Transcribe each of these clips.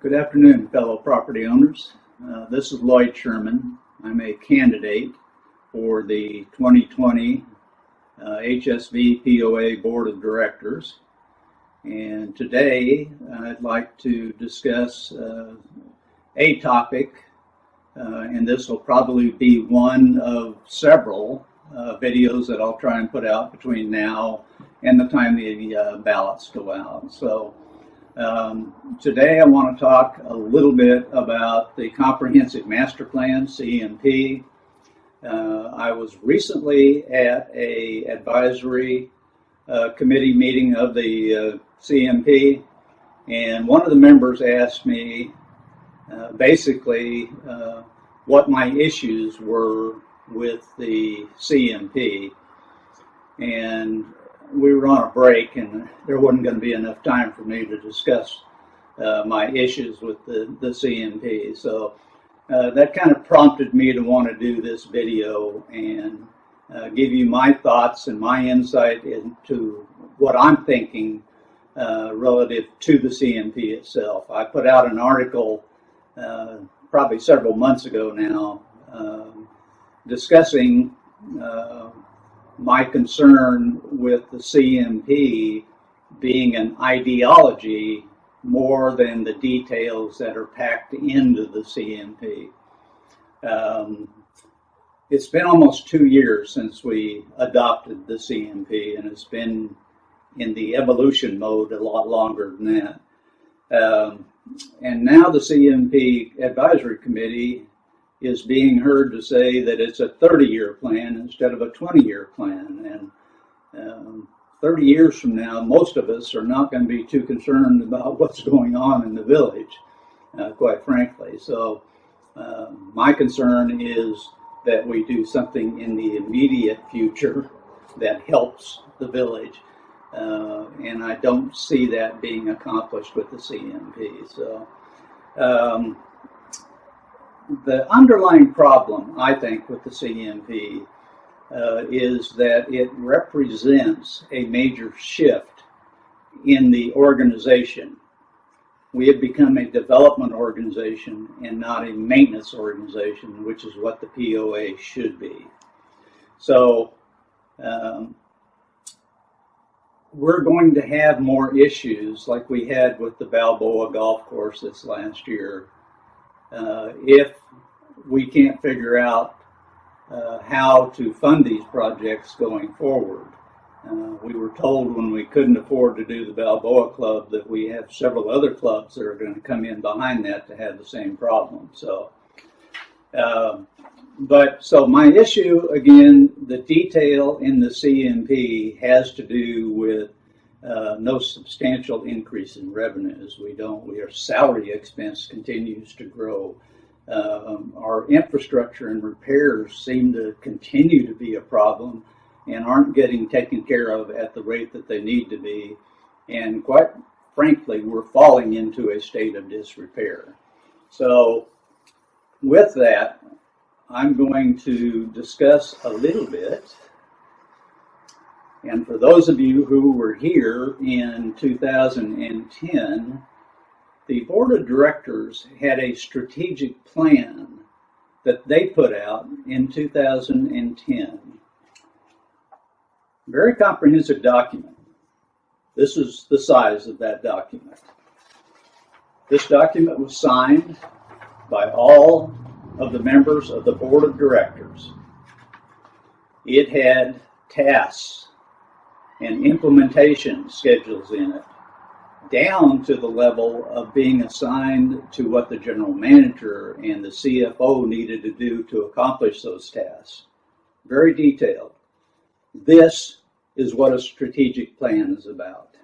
Good afternoon, fellow property owners. This is Lloyd Sherman. I'm a candidate for the 2020 HSVPOA Board of Directors. And today I'd like to discuss a topic, and this will probably be one of several videos that I'll try and put out between now and the time the ballots go out. So today I want to talk a little bit about the Comprehensive Master Plan, CMP. I was recently at a advisory committee meeting of the CMP, and one of the members asked me basically what my issues were with the CMP. And we were on a break, and there wasn't going to be enough time for me to discuss my issues with the CMP. So that kind of prompted me to want to do this video and give you my thoughts and my insight into what I'm thinking relative to the CMP itself. I put out an article probably several months ago now discussing my concern with the CMP being an ideology more than the details that are packed into the CMP. It's been almost 2 years since we adopted the CMP, and it's been in the evolution mode a lot longer than that. And now the CMP Advisory Committee is being heard to say that it's a 30-year plan instead of a 20-year plan. And 30 years from now, most of us are not going to be too concerned about what's going on in the village, quite frankly. So my concern is that we do something in the immediate future that helps the village. And I don't see that being accomplished with the CMP. So the underlying problem, I think, with the CMP is that it represents a major shift in the organization. We have become a development organization and not a maintenance organization, which is what the POA should be. So we're going to have more issues like we had with the Balboa golf course this last year if we can't figure out how to fund these projects going forward. We were told when we couldn't afford to do the Balboa Club that we have several other clubs that are going to come in behind that to have the same problem. So, so my issue, again, the detail in the CMP has to do with no substantial increase in revenues. Our salary expense continues to grow. Our infrastructure and repairs seem to continue to be a problem and aren't getting taken care of at the rate that they need to be. And quite frankly, we're falling into a state of disrepair. So with that, I'm going to discuss a little bit. And for those of you who were here in 2010, the Board of Directors had a strategic plan that they put out in 2010. Very comprehensive document. This is the size of that document. This document was signed by all of the members of the Board of Directors. It had tasks and implementation schedules in it, down to the level of being assigned to what the general manager and the CFO needed to do to accomplish those tasks. Very detailed. This is what a strategic plan is about.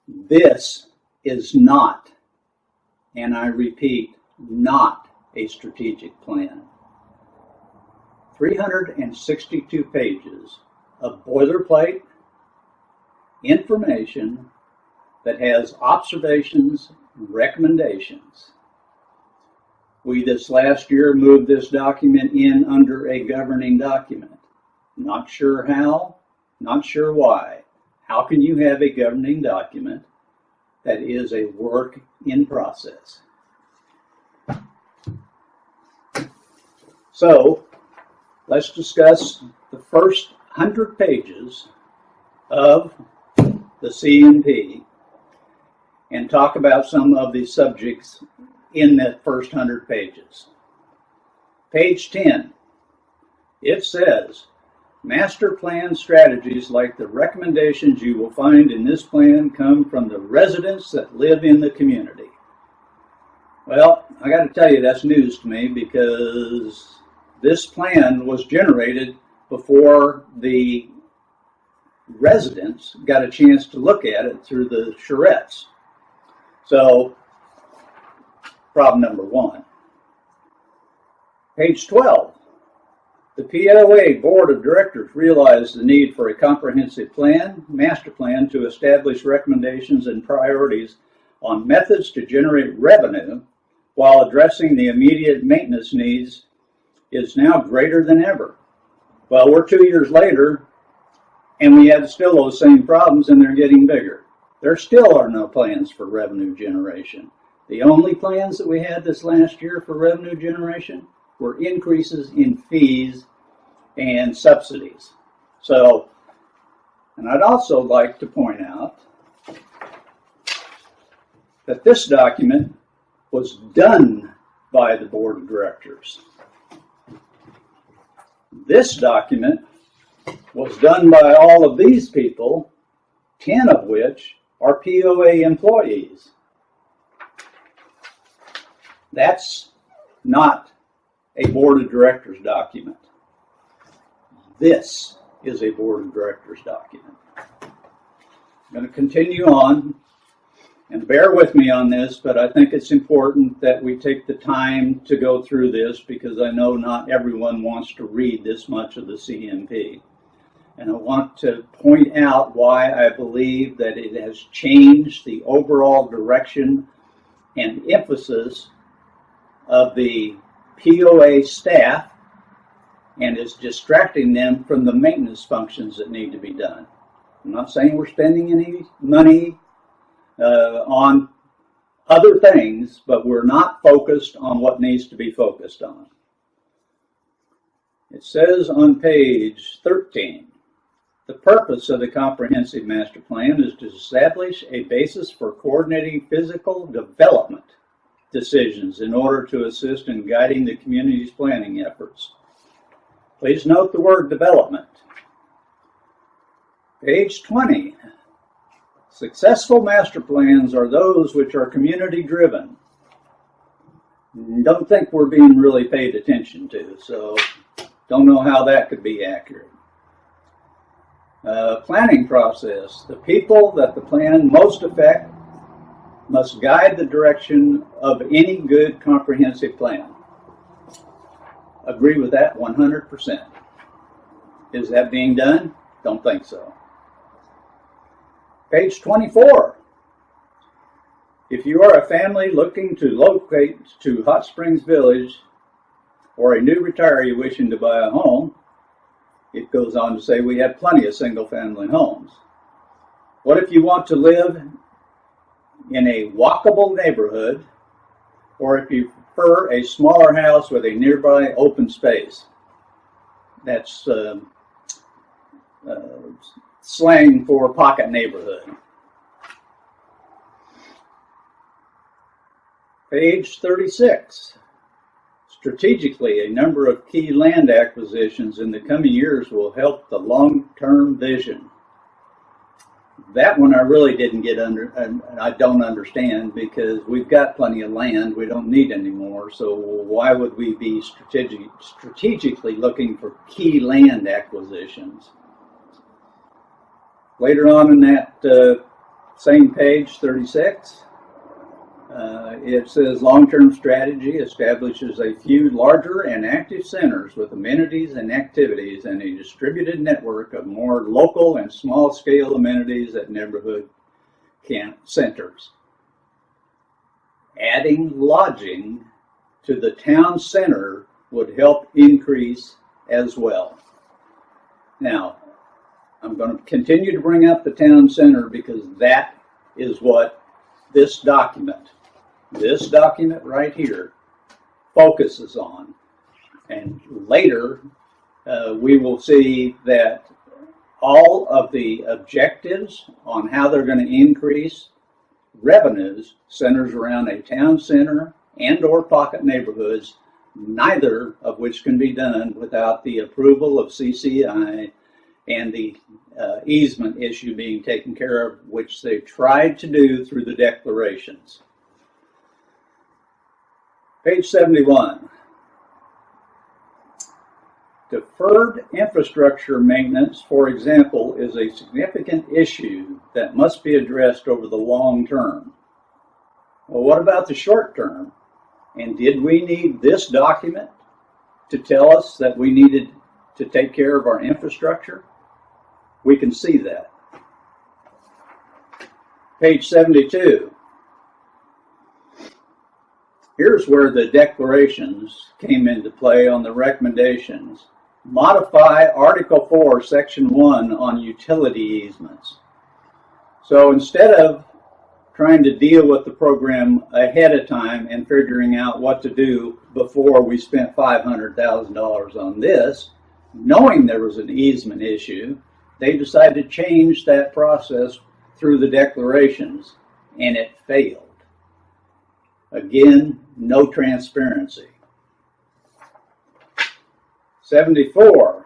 This is not, and I repeat, not a strategic plan. 362 pages of boilerplate information that has observations, recommendations. We this last year moved this document in under a governing document. Not sure how, not sure why. How can you have a governing document that is a work in process. So let's discuss the first 100 pages of the CMP and talk about some of the subjects in that first 100 pages. Page 10, it says, master plan strategies like the recommendations you will find in this plan come from the residents that live in the community. Well, I got to tell you, that's news to me because this plan was generated before the residents got a chance to look at it through the charrettes. So, problem number one. Page 12. The POA Board of Directors realized the need for a comprehensive plan, master plan, to establish recommendations and priorities on methods to generate revenue while addressing the immediate maintenance needs is now greater than ever. Well, we're 2 years later, and we have still those same problems, and they're getting bigger. There still are no plans for revenue generation. The only plans that we had this last year for revenue generation were increases in fees and subsidies. So, and I'd also like to point out that this document was done by the Board of Directors. This document was done by all of these people, 10 of which are POA employees. That's not a Board of Directors document. This is a Board of Directors document. I'm going to continue on, and bear with me on this, but I think it's important that we take the time to go through this because I know not everyone wants to read this much of the CMP. And I want to point out why I believe that it has changed the overall direction and emphasis of the POA staff and is distracting them from the maintenance functions that need to be done. I'm not saying we're spending any money on other things, but we're not focused on what needs to be focused on. It says on page 13, the purpose of the Comprehensive Master Plan is to establish a basis for coordinating physical development decisions in order to assist in guiding the community's planning efforts. Please note the word development. Page 20. Successful master plans are those which are community driven. Don't think we're being really paid attention to, so don't know how that could be accurate. Planning process. The people that the plan most affect must guide the direction of any good comprehensive plan. Agree with that 100%. Is that being done? Don't think so. Page 24. If you are a family looking to locate to Hot Springs Village or a new retiree wishing to buy a home, it goes on to say we have plenty of single-family homes. What if you want to live in a walkable neighborhood, or if you prefer a smaller house with a nearby open space? That's slang for pocket neighborhood. Page 36. Strategically, a number of key land acquisitions in the coming years will help the long-term vision. That one I really didn't get under, and I don't understand, because we've got plenty of land. We don't need any more. So why would we be strategically looking for key land acquisitions? Later on in that same page, 36, it says long-term strategy establishes a few larger and active centers with amenities and activities and a distributed network of more local and small-scale amenities at neighborhood camp centers. Adding lodging to the town center would help increase as well. Now, I'm going to continue to bring up the town center because that is what this document right here focuses on. And later, we will see that all of the objectives on how they're going to increase revenues centers around a town center and or pocket neighborhoods, neither of which can be done without the approval of CCI and the easement issue being taken care of, which they tried to do through the declarations. Page 71. Deferred infrastructure maintenance, for example, is a significant issue that must be addressed over the long term. Well, what about the short term? And did we need this document to tell us that we needed to take care of our infrastructure? We can see that. Page 72. Here's where the declarations came into play on the recommendations. Modify Article 4, Section 1 on utility easements. So instead of trying to deal with the program ahead of time and figuring out what to do before we spent $500,000 on this, knowing there was an easement issue, they decided to change that process through the declarations, and it failed. Again, no transparency. 74.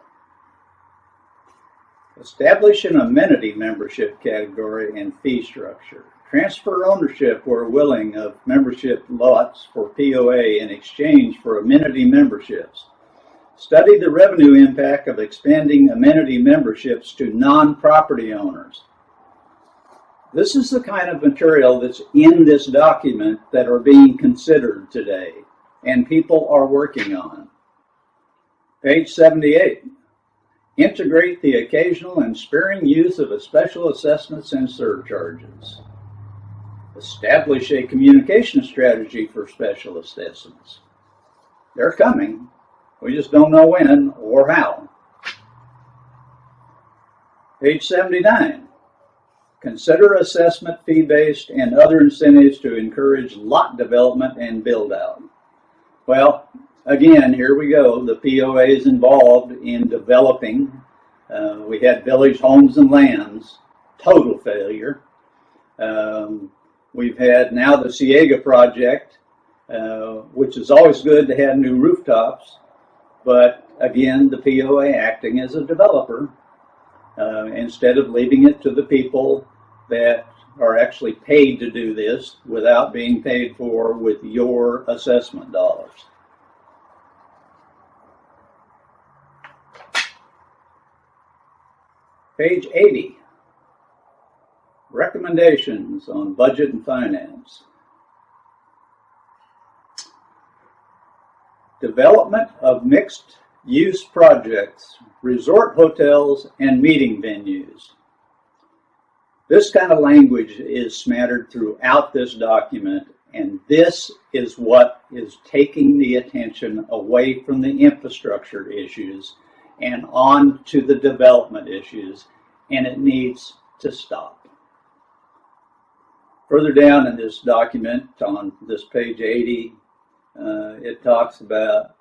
Establish an amenity membership category and fee structure. Transfer ownership where willing of membership lots for POA in exchange for amenity memberships. Study the revenue impact of expanding amenity memberships to non-property owners. This is the kind of material that's in this document that are being considered today and people are working on. Page 78. Integrate the occasional and sparing use of special assessments and surcharges. Establish a communication strategy for special assessments. They're coming. We just don't know when or how. Page 79. Consider assessment fee-based and other incentives to encourage lot development and build-out. Well, again, here we go. The POA is involved in developing. We had Village Homes and Lands, total failure. We've had now the Ciega project, which is always good to have new rooftops. But again, the POA acting as a developer instead of leaving it to the people that are actually paid to do this without being paid for with your assessment dollars. Page 80. Recommendations on budget and finance. Development of mixed-use projects, resort hotels, and meeting venues. This kind of language is smattered throughout this document, and this is what is taking the attention away from the infrastructure issues and on to the development issues, and it needs to stop. Further down in this document, on this page 80, it talks about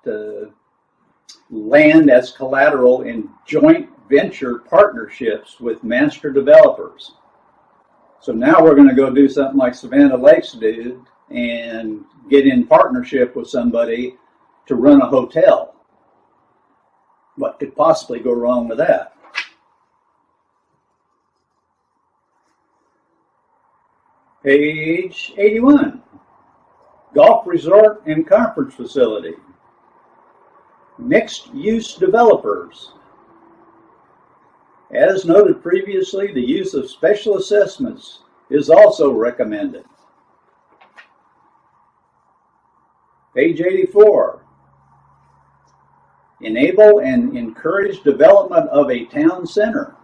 land as collateral in joint venture partnerships with master developers. So now we're going to go do something like Savannah Lakes did and get in partnership with somebody to run a hotel. What could possibly go wrong with that? Page 81. Golf resort and conference facility. Mixed-use developers. As noted previously, the use of special assessments is also recommended. Page 84. Enable and encourage development of a town center.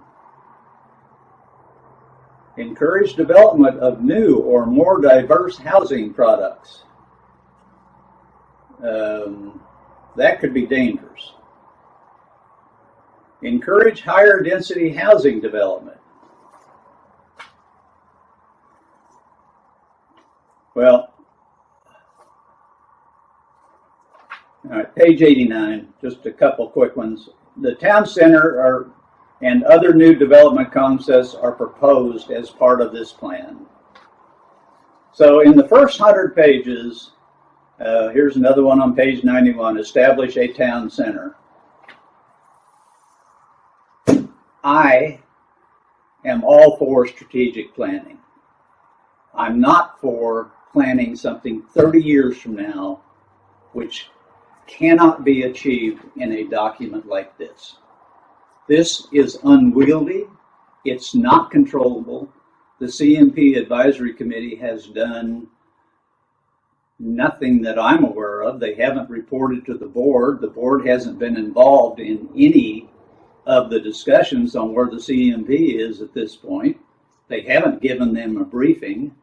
Encourage development of new or more diverse housing products. That could be dangerous. Encourage higher density housing development. Well, all right, page 89, just a couple quick ones. The town center and other new development concepts are proposed as part of this plan. So in the first 100 pages, here's another one on page 91, establish a town center. I am all for strategic planning. I'm not for planning something 30 years from now, which cannot be achieved in a document like this. This is unwieldy. It's not controllable. The CMP Advisory Committee has done nothing that I'm aware of. They haven't reported to the board. The board hasn't been involved in any of the discussions on where the CMP is at this point. They haven't given them a briefing.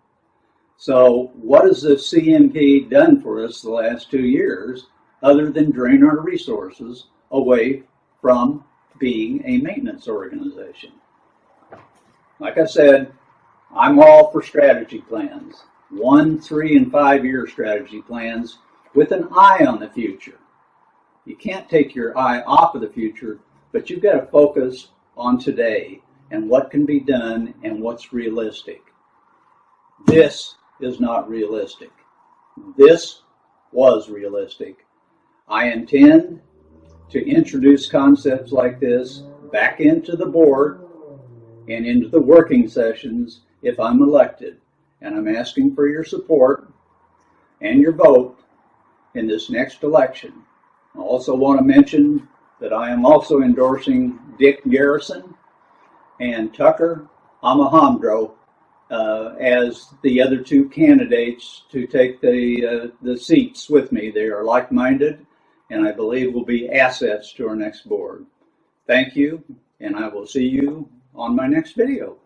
So what has the CMP done for us the last 2 years other than drain our resources away from being a maintenance organization? Like I said, I'm all for strategy plans, 1, 3, and 5 year strategy plans with an eye on the future. You can't take your eye off of the future, but you've got to focus on today and what can be done and what's realistic. This is not realistic. This was realistic. I intend to introduce concepts like this back into the board and into the working sessions if I'm elected. And I'm asking for your support and your vote in this next election. I also want to mention that I am also endorsing Dick Garrison and Tucker Amahamdro as the other 2 candidates to take the seats with me. They are like-minded, and I believe will be assets to our next board. Thank you, and I will see you on my next video.